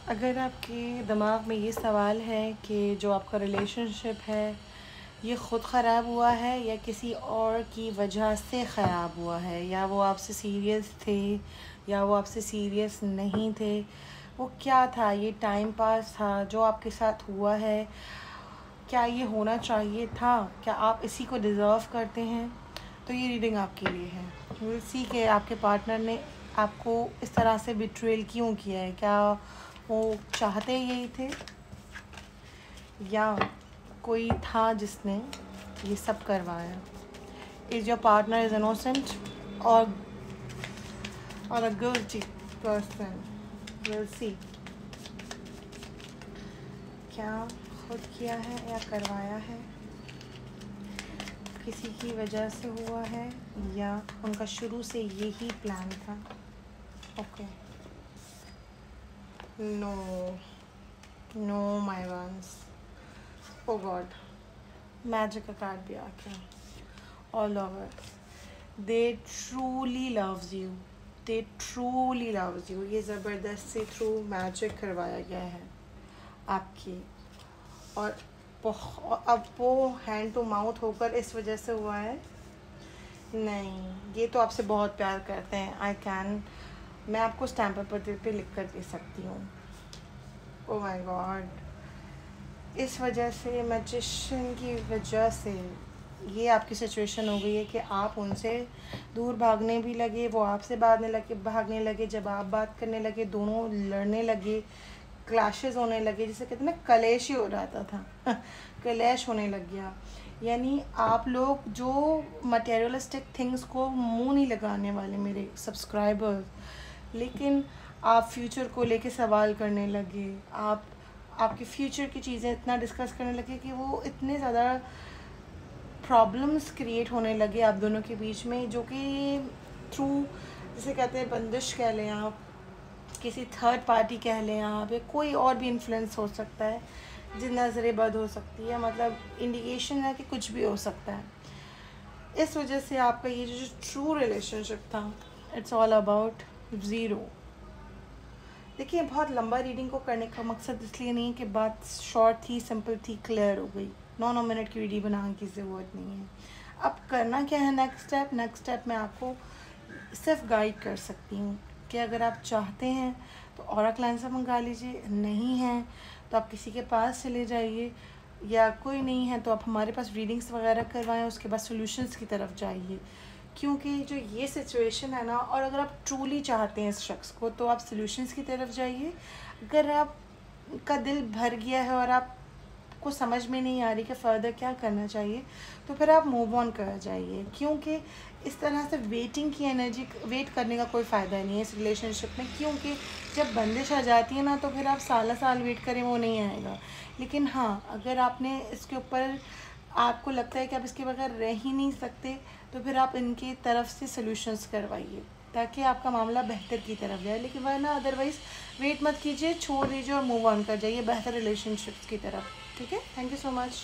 अगर आपके दिमाग में ये सवाल है कि जो आपका रिलेशनशिप है ये ख़ुद ख़राब हुआ है या किसी और की वजह से ख़राब हुआ है, या वो आपसे सीरियस थे या वो आपसे सीरियस नहीं थे, वो क्या था, ये टाइम पास था जो आपके साथ हुआ है, क्या ये होना चाहिए था, क्या आप इसी को डिज़र्व करते हैं, तो ये रीडिंग आपके लिए है। विल सी के आपके पार्टनर ने आपको इस तरह से बिट्रेल क्यों किया है, क्या वो चाहते यही थे या कोई था जिसने ये सब करवाया। Is your partner is innocent और a guilty person. Will see क्या खुद किया है या करवाया है, किसी की वजह से हुआ है या उनका शुरू से यही प्लान था। Okay, no no my once, oh God, magic का कार्ड भी आ गया। All over, they truly loves you, they truly loves you. ये ज़बरदस्त से थ्रू मैजिक करवाया गया है आपकी, और अब वो हैंड टू माउथ होकर इस वजह से हुआ है। नहीं, ये तो आपसे बहुत प्यार करते हैं। मैं आपको स्टैम्प पेपर पे लिख कर दे सकती हूँ। ओह माय गॉड, इस वजह से, मैजिशियन की वजह से ये आपकी सिचुएशन हो गई है कि आप उनसे दूर भागने भी लगे, वो आपसे भागने लगे। जब आप बात करने लगे दोनों लड़ने लगे, क्लैशेस होने लगे, जिसे कहते हैं ना कलेश ही हो रहा था कलेश होने लग गया। यानी आप लोग जो मटेरियलिस्टिक थिंग्स को मुंह नहीं लगाने वाले मेरे सब्सक्राइबर्स, लेकिन आप फ्यूचर को लेके सवाल करने लगे, आपके फ्यूचर की चीज़ें इतना डिस्कस करने लगे कि वो इतने ज़्यादा प्रॉब्लम्स क्रिएट होने लगे आप दोनों के बीच में, जो कि थ्रू, जिसे कहते हैं बंदिश कह लें आप, किसी थर्ड पार्टी कह लें आप, या कोई और भी इन्फ्लुएंस हो सकता है, जिस नज़रे बद हो सकती है, मतलब इंडिकेशन है कि कुछ भी हो सकता है। इस वजह से आपका ये जो ट्रू रिलेशनशिप था, इट्स ऑल अबाउट ज़ीरो। देखिए, बहुत लंबा रीडिंग को करने का मकसद इसलिए नहीं है कि बात शॉर्ट थी, सिंपल थी, क्लियर हो गई। 9 मिनट की वीडियो बनाने की ज़रूरत नहीं है। अब करना क्या है, नेक्स्ट स्टेप मैं आपको सिर्फ गाइड कर सकती हूँ कि अगर आप चाहते हैं तो ऑरेकल आंसर मंगा लीजिए, नहीं है तो आप किसी के पास चले जाइए, या कोई नहीं है तो आप हमारे पास रीडिंग्स वगैरह करवाएं, उसके बाद सॉल्यूशंस की तरफ जाइए। क्योंकि जो ये सिचुएशन है ना, और अगर आप ट्रूली चाहते हैं इस शख्स को तो आप सॉल्यूशंस की तरफ जाइए। अगर आपका दिल भर गया है और आपको समझ में नहीं आ रही कि फ़र्दर क्या करना चाहिए, तो फिर आप मूव ऑन कर जाइए। क्योंकि इस तरह से वेटिंग की एनर्जी, वेट करने का कोई फ़ायदा नहीं है इस रिलेशनशिप में। क्योंकि जब बंदिश आ जाती है ना, तो फिर आप साल वेट करें, वो नहीं आएगा। लेकिन हाँ, अगर आपने इसके ऊपर, आपको लगता है कि आप इसके बगैर रह ही नहीं सकते, तो फिर आप इनकी तरफ से सॉल्यूशंस करवाइए ताकि आपका मामला बेहतर की तरफ जाए। लेकिन वरना अदरवाइज़ वेट मत कीजिए, छोड़ दीजिए और मूव ऑन कर जाइए बेहतर रिलेशनशिप्स की तरफ। ठीक है, थैंक यू सो मच।